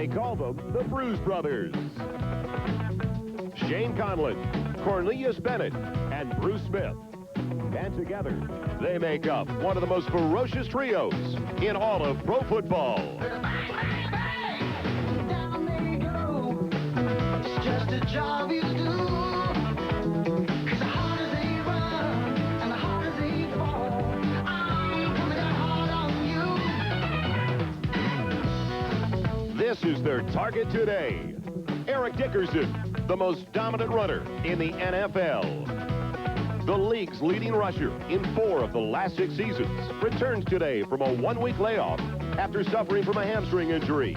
They call them the Bruise Brothers. Shane Conlon, Cornelius Bennett, and Bruce Smith. And together, they make up one of the most ferocious trios in all of pro football. Down they go. It's just a job you do. 'Cause the harder they run and the harder they fall, I'm coming down hard on you. This is their target today. Eric Dickerson, the most dominant runner in the NFL. The league's leading rusher in 4 of the last 6 seasons returns today from a 1-week layoff after suffering from a hamstring injury.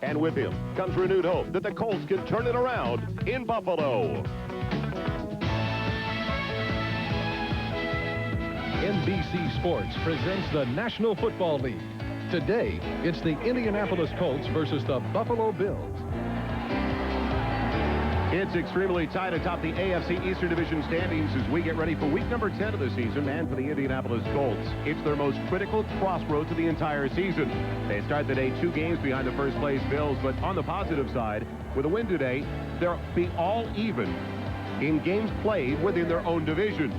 And with him comes renewed hope that the Colts can turn it around in Buffalo. NBC Sports presents the National Football League. Today, it's the Indianapolis Colts versus the Buffalo Bills. It's extremely tight atop the AFC Eastern Division standings as we get ready for week number 10 of the season. And for the Indianapolis Colts, it's their most critical crossroads of the entire season. They start the day 2 games behind the first place Bills, but on the positive side, with a win today, they'll be all even in games played within their own division.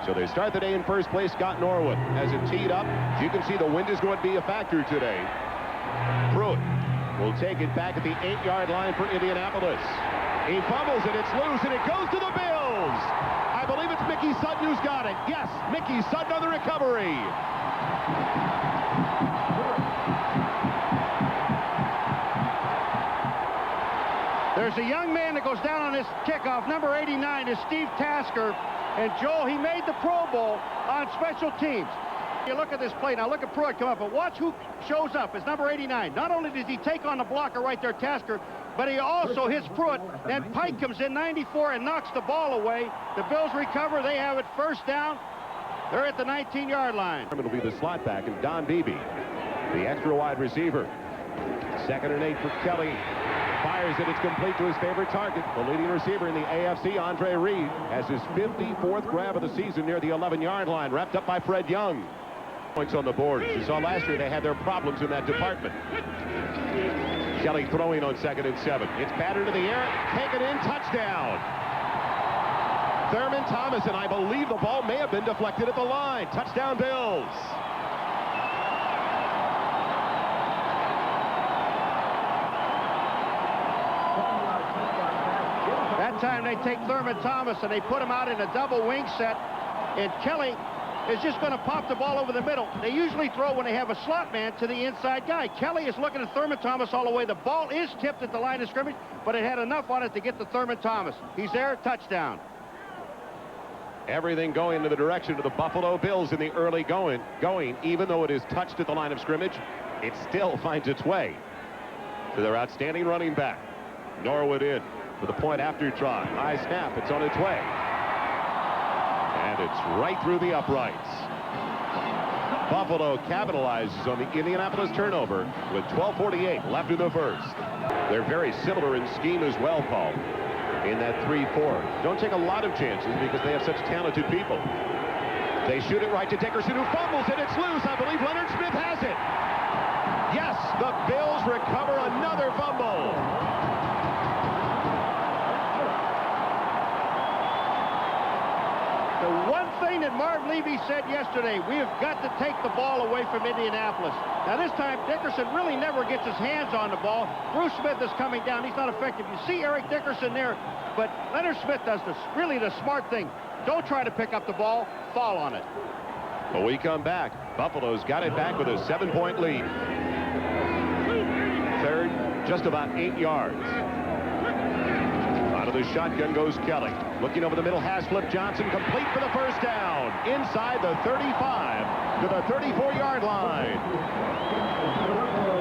So they start the day in first place. Scott Norwood has it teed up. As you can see, the wind is going to be a factor today. Pruitt will take it back at the 8-yard line for Indianapolis. He fumbles it, it's loose, and it goes to the Bills. I believe it's Mickey Sutton who's got it. Yes, Mickey Sutton on the recovery. There's a young man that goes down on this kickoff. Number 89 is Steve Tasker. And Joel, he made the Pro Bowl on special teams. You look at this play. Now look at Pruitt come up, but watch who shows up. It's number 89. Not only does he take on the blocker right there, Tasker, but he also hits Pruitt. Then Pike comes in 94 and knocks the ball away. The Bills recover. They have it first down. They're at the 19-yard line. It'll be the slot back, and Don Beebe, the extra wide receiver. 2nd and 8 for Kelly. Fires it. It's complete to his favorite target. The leading receiver in the AFC, Andre Reed, has his 54th grab of the season near the 11-yard line, wrapped up by Fred Young. Points on the board. You saw last year they had their problems in that department. Kelly throwing on 2nd and 7. It's batted to the air. Taken in. Touchdown. Thurman Thomas, and I believe the ball may have been deflected at the line. Touchdown Bills. That time they take Thurman Thomas and they put him out in a double wing set. And Kelly is just going to pop the ball over the middle. They usually throw when they have a slot man to the inside guy. Kelly is looking at Thurman Thomas all the way. The ball is tipped at the line of scrimmage, but it had enough on it to get to Thurman Thomas. He's there, touchdown. Everything going in the direction of the Buffalo Bills in the early going. Even though it is touched at the line of scrimmage, it still finds its way to their outstanding running back. Norwood in for the point after try. High snap, it's on its way. And it's right through the uprights. Buffalo capitalizes on the Indianapolis turnover with 12:48 left in the first. They're very similar in scheme as well, Paul, in that 3-4. Don't take a lot of chances because they have such talented people. They shoot it right to Dickerson, who fumbles it. It's loose. I believe Leonard Smith has it. Yes, the Bills recover another fumble. The one thing that Marv Levy said yesterday, we have got to take the ball away from Indianapolis. Now this time, Dickerson really never gets his hands on the ball. Bruce Smith is coming down. He's not effective. You see Eric Dickerson there, but Leonard Smith does really the smart thing. Don't try to pick up the ball, fall on it. When we come back, Buffalo's got it back with a 7-point lead. Third, just about 8 yards. Out of the shotgun goes Kelly. Looking over the middle, Haslip Johnson, complete for the first down. Inside the 35 to the 34-yard line.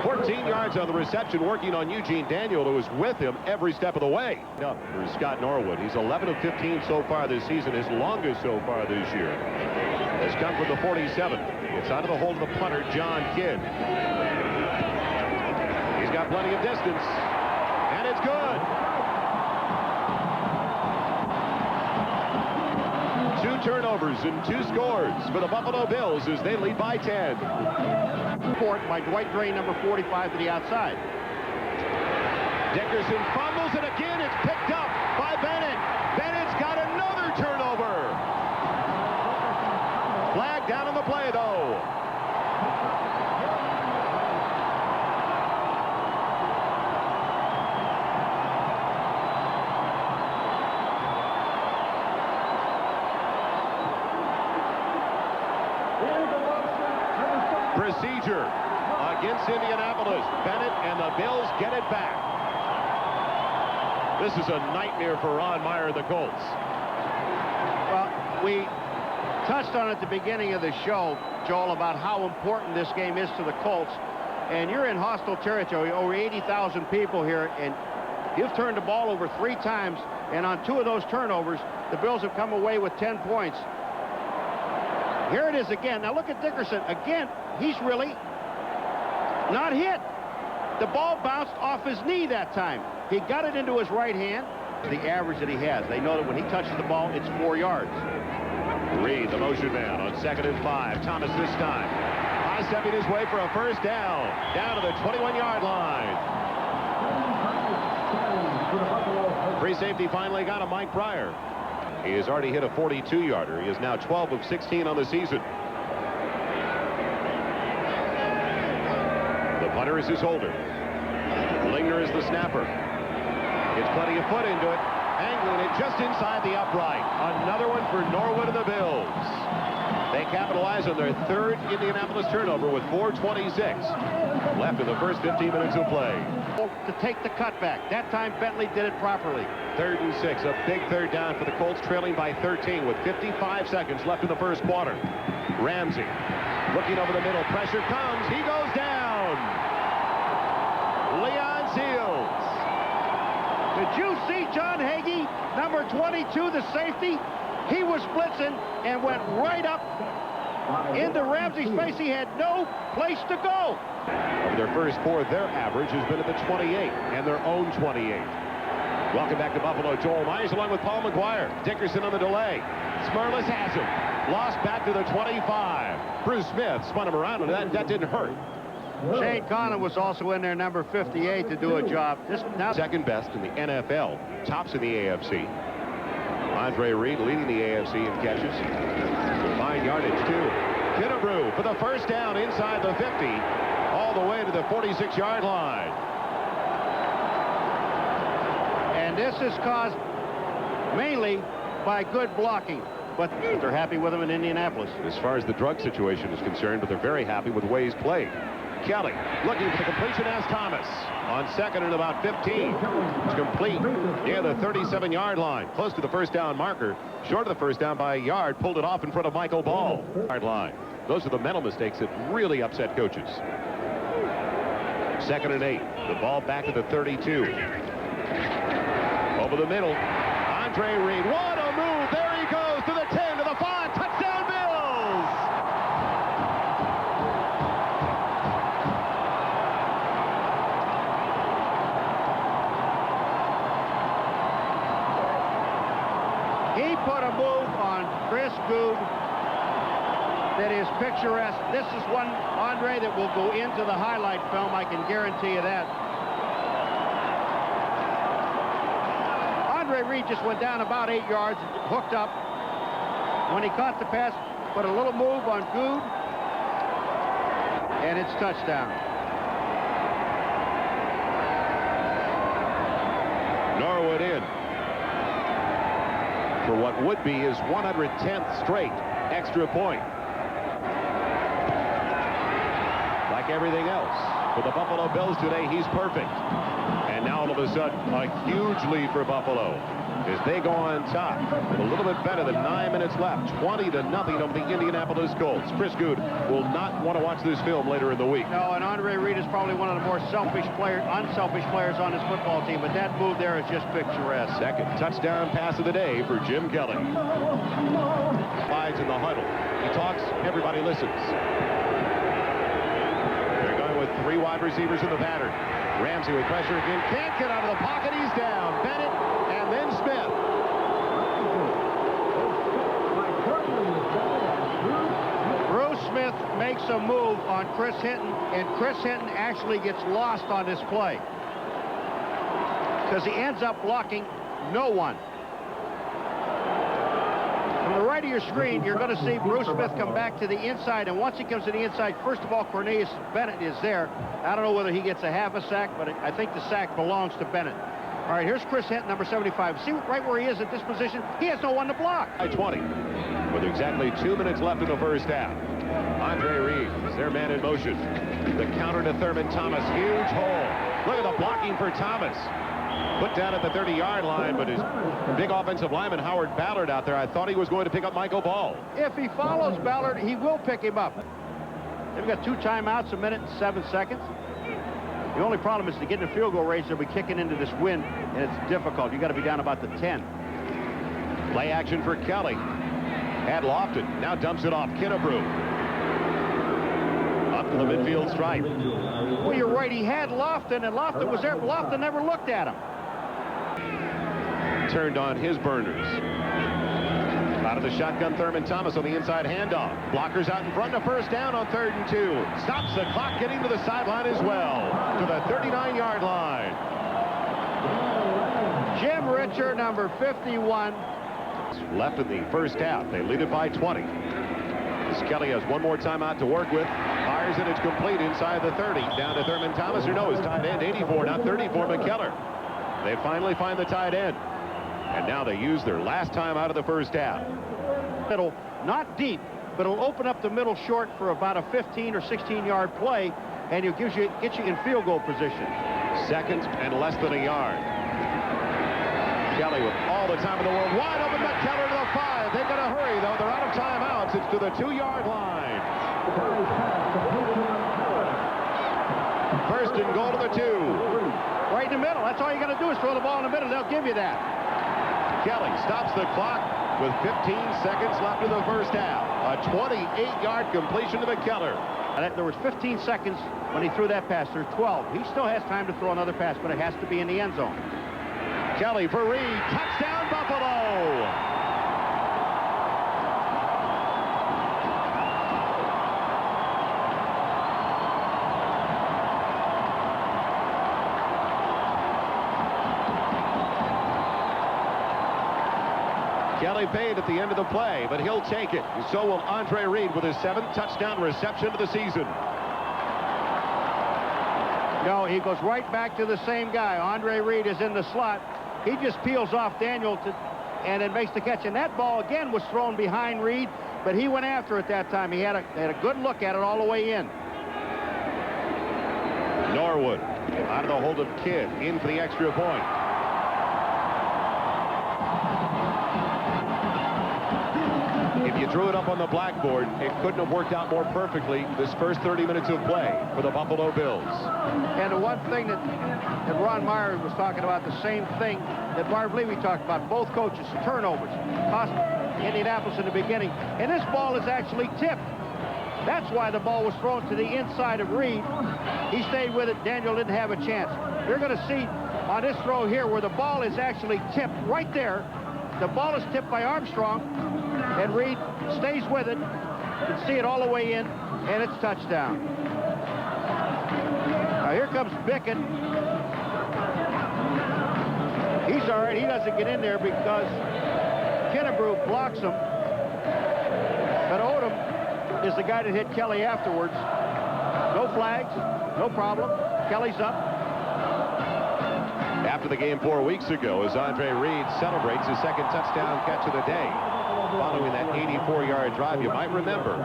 14 yards on the reception, working on Eugene Daniel, who was with him every step of the way. Up for Scott Norwood. He's 11 of 15 so far this season, his longest so far this year. Has come from the 47. It's out of the hold of the punter, John Kidd. He's got plenty of distance, and it's good. 2 turnovers and 2 scores for the Buffalo Bills as they lead by 10. By Dwight Gray, number 45, to the outside. Dickerson fumbles, and again it's picked up by Bennett. Bennett's got another turnover. Flag down on the play, though. Procedure against Indianapolis. Bennett and the Bills get it back. This is a nightmare for Ron Meyer and the Colts. Well, we touched on at the beginning of the show, Joel, about how important this game is to the Colts. And you're in hostile territory, over 80,000 people here, and you've turned the ball over 3 times, and on 2 of those turnovers, the Bills have come away with 10 points. Here it is again. Now look at Dickerson. Again, he's really not hit. The ball bounced off his knee that time. He got it into his right hand. The average that he has. They know that when he touches the ball, it's 4 yards. Reed, the motion man, on 2nd and 5. Thomas this time. High-stepping his way for a first down. Down to the 21-yard line. Free safety finally got him, Mike Pryor. He has already hit a 42-yarder. He is now 12 of 16 on the season. The punter is his holder. Lingner is the snapper. Gets plenty of foot into it. Angling it just inside the upright. Another one for Norwood and the Bills. They capitalize on their 3rd Indianapolis turnover with 4:26 left in the first 15 minutes of play. To take the cutback. That time Bentley did it properly. 3rd and 6, a big 3rd down for the Colts, trailing by 13 with 55 seconds left in the first quarter. Ramsey looking over the middle. Pressure comes. He goes down. Leon Seals. Did you see John Hagee, number 22, the safety? He was blitzing and went right up into Ramsey's face. He had no place to go. Over their first 4, their average has been at the 28 and their own 28. Welcome back to Buffalo. Joel Myers along with Paul McGuire. Dickerson on the delay. Smirlis has him. Lost back to the 25. Bruce Smith spun him around, and that didn't hurt. Shane Connon was also in there, number 58, to do a job. Now 2nd best in the NFL. Tops in the AFC. Andre Reed leading the AFC in catches. Fine yardage, too. Killebrew for the first down inside the 50. All the way to the 46-yard line. And this is caused mainly by good blocking. But they're happy with him in Indianapolis. As far as the drug situation is concerned, but they're very happy with Way's play. Kelly looking for the completion as Thomas on 2nd and about 15. It's complete near the 37-yard line, close to the first down marker, short of the first down by a yard, pulled it off in front of Michael Ball. Yard line. Those are the mental mistakes that really upset coaches. 2nd and 8. The ball back to the 32. Over the middle. Andre Reed. What a move. There he goes to the 10, to the 5. Touchdown Bills. He put a move on Chris Good that is picturesque. This is one, Andre, that will go into the highlight film. I can guarantee you that. Andre Reed just went down about 8 yards, hooked up. When he caught the pass, put a little move on Good, and it's touchdown. Norwood in for what would be his 110th straight extra point. Like everything else for the Buffalo Bills today, he's perfect. And now all of a sudden, a huge lead for Buffalo as they go on top with a little bit better than 9 minutes left. 20-0 over the Indianapolis Colts. Chris Good will not want to watch this film later in the week. No, and Andre Reed is probably one of the more unselfish players on this football team, but that move there is just picturesque. 2nd touchdown pass of the day for Jim Kelly. Slides in the huddle. He talks, everybody listens. They're going with 3 wide receivers in the pattern. Ramsey with pressure again. Can't get out of the pocket. He's down. Bennett and then Smith. Bruce Smith makes a move on Chris Hinton, and Chris Hinton actually gets lost on this play. because he ends up blocking no one. From the right of your screen, you're going to see Bruce Smith come back to the inside, and once he comes to the inside, first of all, Cornelius Bennett is there. I don't know whether he gets a half a sack, but I think the sack belongs to Bennett. All right, here's Chris Hinton, number 75. See right where he is at this position? He has no one to block. 20, with exactly 2 minutes left in the first half. Andre Reed is their man in motion. The counter to Thurman Thomas, huge hole. Look at the blocking for Thomas. Put down at the 30-yard line, but his big offensive lineman, Howard Ballard, out there, I thought he was going to pick up Michael Ball. If he follows Ballard, he will pick him up. They've got 2 timeouts, 1 minute and 7 seconds. The only problem is to get in the field goal range, they'll be kicking into this wind, and it's difficult. You got to be down about the 10. Play action for Kelly. Had Lofton, now dumps it off Kennebrew. Up to the midfield stripe. Well, you're right. He had Lofton, and Lofton was there, but Lofton never looked at him. Turned on his burners. Out of the shotgun, Thurman Thomas on the inside handoff. Blockers out in front, a first down on 3rd and 2. Stops the clock, getting to the sideline as well. To the 39-yard line. Jim Richer, number 51. Left in the first half. They lead it by 20. As Kelly has one more timeout to work with. Fires it, it's complete inside the 30. Down to Thurman Thomas, who knows, tight end 84, not 34, McKellar. They finally find the tight end. And now they use their last time out of the first half. Middle, not deep, but it'll open up the middle short for about a 15 or 16-yard play, and it get you in field goal position. 2nd and less than a yard. Kelly with all the time in the world. Wide open, McKellar to the 5. They've got to hurry, though. They're out of timeouts. It's to the 2-yard line. 1st and goal to the 2. Right in the middle. That's all you got to do is throw the ball in the middle. They'll give you that. Kelly stops the clock with 15 seconds left in the first half. A 28-yard completion to McKellar. There was 15 seconds when he threw that pass. There's 12. He still has time to throw another pass, but it has to be in the end zone. Kelly for Reed. Touchdown, Buffalo! Kelly paid at the end of the play, but he'll take it. And so will Andre Reed with his 7th touchdown reception of the season. No, he goes right back to the same guy. Andre Reed is in the slot. He just peels off Daniel and then makes the catch. And that ball, again, was thrown behind Reed, but he went after it that time. He had a good look at it all the way in. Norwood out of the hold of Kidd, in for the extra point. If you drew it up on the blackboard, it couldn't have worked out more perfectly this first 30 minutes of play for the Buffalo Bills. And the one thing that Ron Meyer was talking about, the same thing that Marv Levy talked about, both coaches, turnovers, cost Indianapolis in the beginning. And this ball is actually tipped. That's why the ball was thrown to the inside of Reed. He stayed with it. Daniel didn't have a chance. You're going to see on this throw here where the ball is actually tipped right there. The ball is tipped by Armstrong, and Reed stays with it. You can see it all the way in, and it's touchdown. Now here comes Bickett. He's all right. He doesn't get in there because Kennebrew blocks him. But Odom is the guy that hit Kelly afterwards. No flags, no problem. Kelly's up. After the game 4 weeks ago, as Andre Reed celebrates his 2nd touchdown catch of the day, following that 84-yard drive, you might remember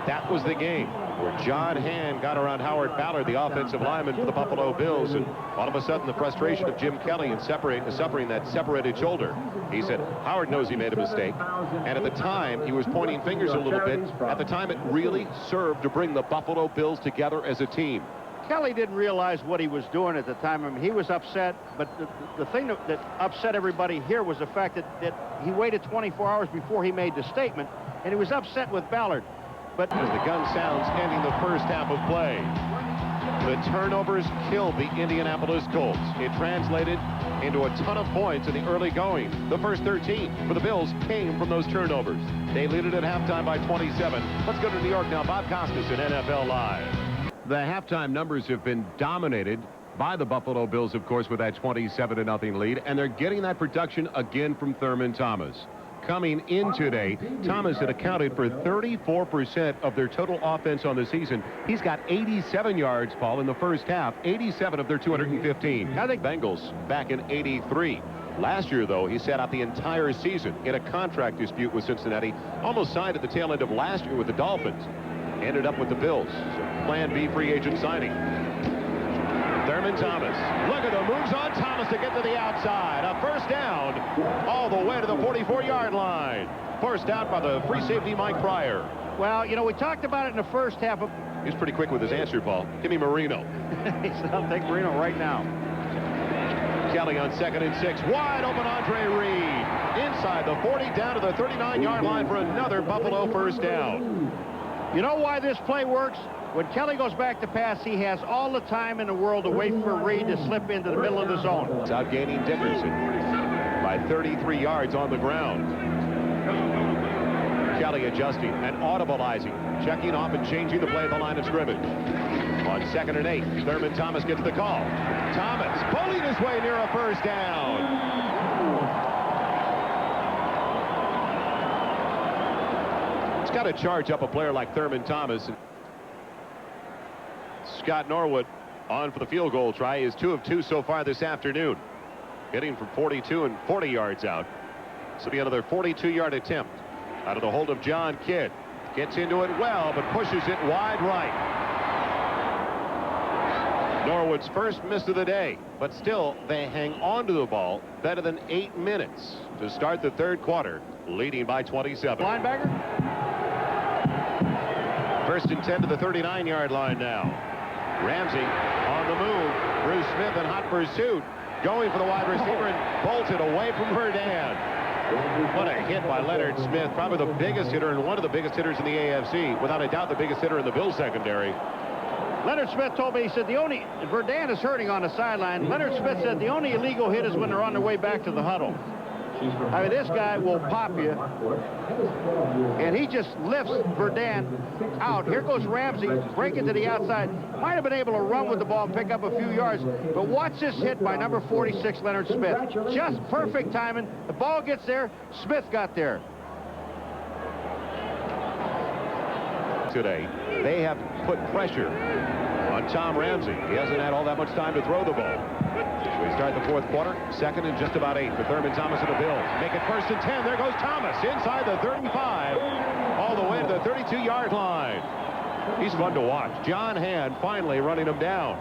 that was the game where John Hand got around Howard Ballard, the offensive lineman for the Buffalo Bills, and all of a sudden the frustration of Jim Kelly in suffering that separated shoulder. He said Howard knows he made a mistake, and at the time he was pointing fingers a little bit. At the time it really served to bring the Buffalo Bills together as a team. Kelly didn't realize what he was doing at the time. I mean, he was upset, but the thing that upset everybody here was the fact that he waited 24 hours before he made the statement, and he was upset with Ballard. But as the gun sounds, ending the first half of play, the turnovers killed the Indianapolis Colts. It translated into a ton of points in the early going. The first 13 for the Bills came from those turnovers. They lead it at halftime by 27. Let's go to New York now. Bob Costas in NFL Live. The halftime numbers have been dominated by the Buffalo Bills, of course, with that 27-0 lead. And they're getting that production again from Thurman Thomas. Coming in today, Thomas had accounted for 34% of their total offense on the season. He's got 87 yards, Paul, in the first half, 87 of their 215. I think Bengals back in 83. Last year, though, he sat out the entire season in a contract dispute with Cincinnati. Almost signed at the tail end of last year with the Dolphins. Ended up with the Bills. So Plan B free agent signing. Thurman Thomas. Look at the moves on Thomas to get to the outside. A first down all the way to the 44-yard line. Forced out by the free safety Mike Pryor. Well, you know, we talked about it in the first half. He's pretty quick with his answer, Paul. Give me Marino. He said, I'll take Marino right now. Kelly on 2nd and 6. Wide open Andre Reed. Inside the 40 down to the 39-yard line for another Buffalo first down. You know why this play works? When Kelly goes back to pass, he has all the time in the world to wait for Reed to slip into the middle of the zone. It's outgaining Dickerson by 33 yards on the ground. Kelly adjusting and audibilizing, checking off and changing the play at the line of scrimmage. On 2nd and 8, Thurman Thomas gets the call. Thomas pulling his way near a first down. It's got to charge up a player like Thurman Thomas. Scott Norwood on for the field goal try. Is 2 of 2 so far this afternoon. Hitting from 42 and 40 yards out. This will be another 42-yard attempt out of the hold of John Kidd. Gets into it well, but pushes it wide right. Norwood's first miss of the day, but still they hang on to the ball better than 8 minutes to start the third quarter, leading by 27. Linebacker. 1st and 10 to the 39-yard line now. Ramsey on the move. Bruce Smith in hot pursuit. Going for the wide receiver and bolted away from Verdun. What a hit by Leonard Smith. Probably the biggest hitter and one of the biggest hitters in the AFC. Without a doubt the biggest hitter in the Bills secondary. Leonard Smith told me, he said the only, Verdun is hurting on the sideline. Leonard Smith said the only illegal hit is when they're on their way back to the huddle. I mean, this guy will pop you. And he just lifts Verdun out. Here goes Ramsey, breaking to the outside. Might have been able to run with the ball and pick up a few yards. But watch this hit by number 46, Leonard Smith. Just perfect timing. The ball gets there. Smith got there. Today, they have put pressure on Tom Ramsey. He hasn't had all that much time to throw the ball. So we start the fourth quarter, 2nd and just about 8 for Thurman Thomas and the Bills. Make it 1st and 10. There goes Thomas inside the 35, all the way to the 32-yard line. He's fun to watch. John Hand finally running him down.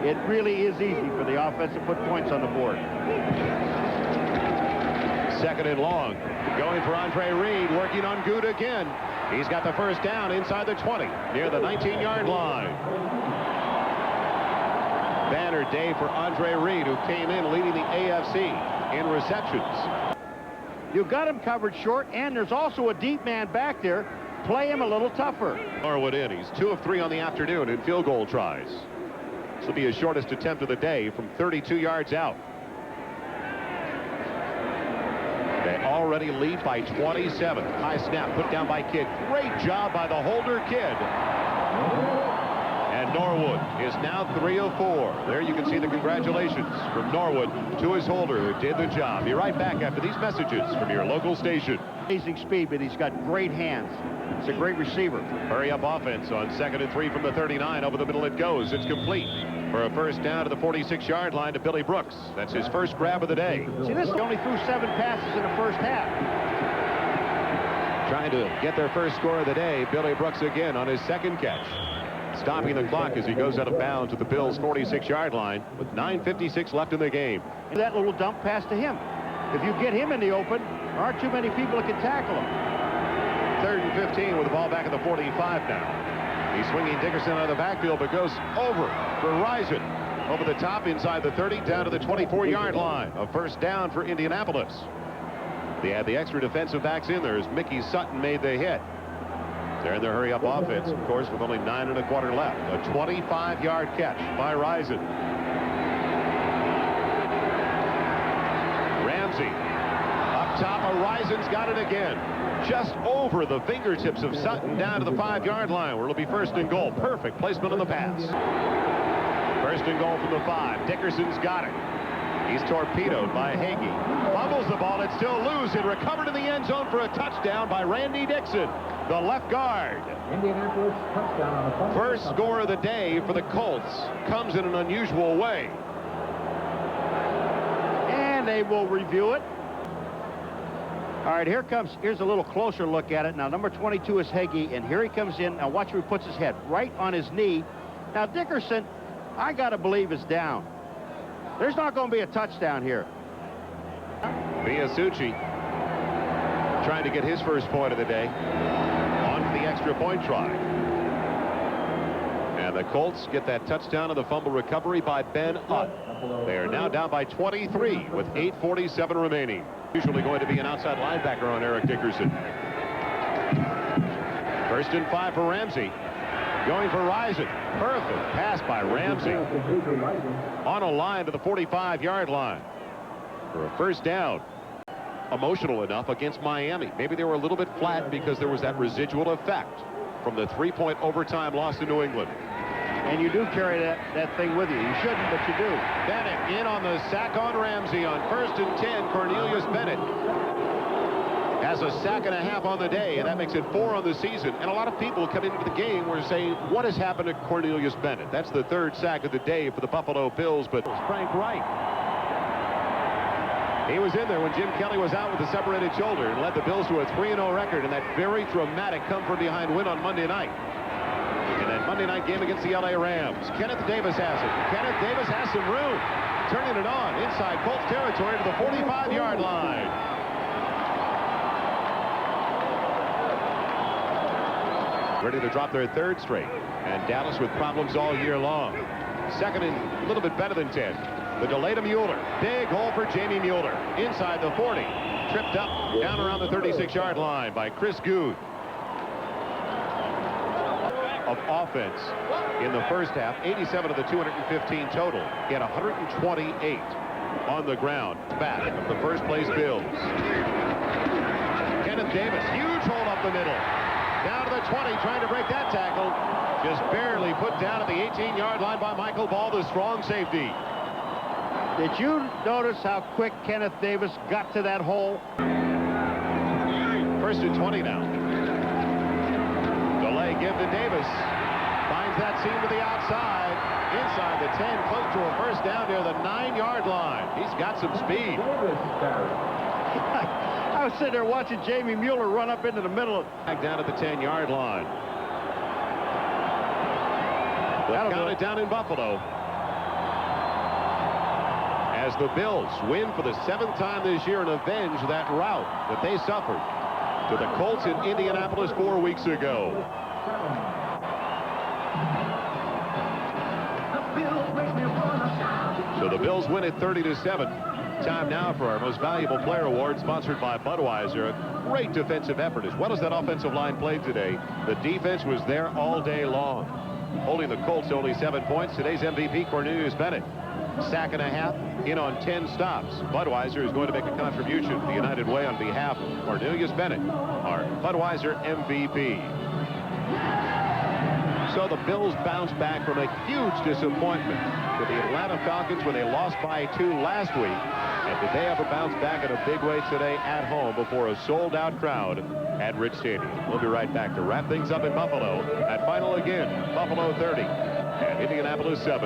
It really is easy for the offense to put points on the board. 2nd and long. Going for Andre Reed, working on Good again. He's got the first down inside the 20, near the 19-yard line. Banner day for Andre Reed, who came in leading the AFC in receptions. You've got him covered short, and there's also a deep man back there. Play him a little tougher. Norwood in. He's 2 of 3 on the afternoon in field goal tries. This will be his shortest attempt of the day from 32 yards out. They already lead by 27. High snap put down by Kidd. Great job by the holder Kidd. And Norwood is now 3 of 4. There you can see the congratulations from Norwood to his holder who did the job. Be right back after these messages from your local station. Amazing speed, but he's got great hands. It's a great receiver. Hurry up offense on 2nd and 3 from the 39. Over the middle it goes. It's complete for a first down to the 46-yard line to Billy Brooks. That's his first grab of the day. See, this only threw 7 passes in the first half. Trying to get their first score of the day. Billy Brooks again on his second catch. Stopping the clock as he goes out of bounds at the Bills' 46-yard line with 9:56 left in the game. And that little dump pass to him. If you get him in the open, there aren't too many people that can tackle him. 3rd and 15 with the ball back at the 45 now. He's swinging Dickerson out of the backfield, but goes over for Rison. Over the top inside the 30 down to the 24-yard line. A first down for Indianapolis. They had the extra defensive backs in there as Mickey Sutton made the hit. They're in their hurry-up offense, of course, with only 9 1/4 left. A 25-yard catch by Rison. Ramsey up top. Rison's got it again. just over the fingertips of Sutton down to the 5-yard line, where it'll be 1st and goal. Perfect placement on the pass. 1st and goal from the 5. Dickerson's got it. He's torpedoed by Hagee. Fumbles the ball. It's still loose and recovered in the end zone for a touchdown by Randy Dixon, the left guard. Indianapolis touchdown on the fumble. First score of the day for the Colts comes in an unusual way. And they will review it. All right, here's a little closer look at it. Now, number 22 is Hagee, and here he comes in. Now, watch where he puts his head, right on his knee. Now, Dickerson, I got to believe, is down. There's not going to be a touchdown here. Biasucci trying to get his first point of the day on the extra point try. And the Colts get that touchdown on the fumble recovery by Ben Utt. They are now down by 23 with 8:47 remaining. Usually going to be an outside linebacker on Eric Dickerson. 1st and 5 for Ramsey. Going for Rison. Perfect pass by Ramsey. On a line to the 45-yard line for a 1st down. Emotional enough against Miami. Maybe they were a little bit flat because there was that residual effect from the 3-point overtime loss to New England. And you do carry that thing with you. You shouldn't, but you do. Bennett in on the sack on Ramsey on 1st and 10. Cornelius Bennett has a sack and a half on the day, and that makes it 4 on the season. And a lot of people coming into the game were saying, what has happened to Cornelius Bennett? That's the 3rd sack of the day for the Buffalo Bills, but Frank Wright. He was in there when Jim Kelly was out with a separated shoulder and led the Bills to a 3-0 record in that very dramatic come-from-behind win on Monday night. In that Monday night game against the LA Rams. Kenneth Davis has it. Kenneth Davis has some room. Turning it on inside Colts territory to the 45-yard line. Ready to drop their 3rd straight. And Dallas with problems all year long. 2nd and a little bit better than 10. The delay to Mueller. Big hole for Jamie Mueller. Inside the 40. Tripped up down around the 36-yard line by Chris Good. Of offense in the 1st half, 87 of the 215 total. He had 128 on the ground. Back of the 1st place Bills. Kenneth Davis, huge hold up the middle. Down to the 20, trying to break that tackle. Just barely put down at the 18-yard line by Michael Ball, the strong safety. Did you notice how quick Kenneth Davis got to that hole? 1st and 20 now. Delay give to Davis. Finds that seam to the outside. Inside the 10, close to a 1st down near the 9-yard line. He's got some speed. I was sitting there watching Jamie Mueller run up into the middle. Back down at the 10-yard line. They'll count it down in Buffalo. As the Bills win for the 7th time this year and avenge that rout that they suffered to the Colts in Indianapolis 4 weeks ago. So the Bills win it 30-7. Time now for our most valuable player award, sponsored by Budweiser. A great defensive effort, as well as that offensive line played today. The defense was there all day long, holding the Colts to only 7 points. Today's MVP, Cornelius Bennett. Sack and a half, in on 10 stops. Budweiser is going to make a contribution to the United Way on behalf of Cornelius Bennett, our Budweiser MVP. So the Bills bounce back from a huge disappointment to the Atlanta Falcons when they lost by 2 last week. And did they ever bounce back in a big way today at home before a sold-out crowd at Rich Stadium? We'll be right back to wrap things up in Buffalo at final again. Buffalo 30 and Indianapolis 7.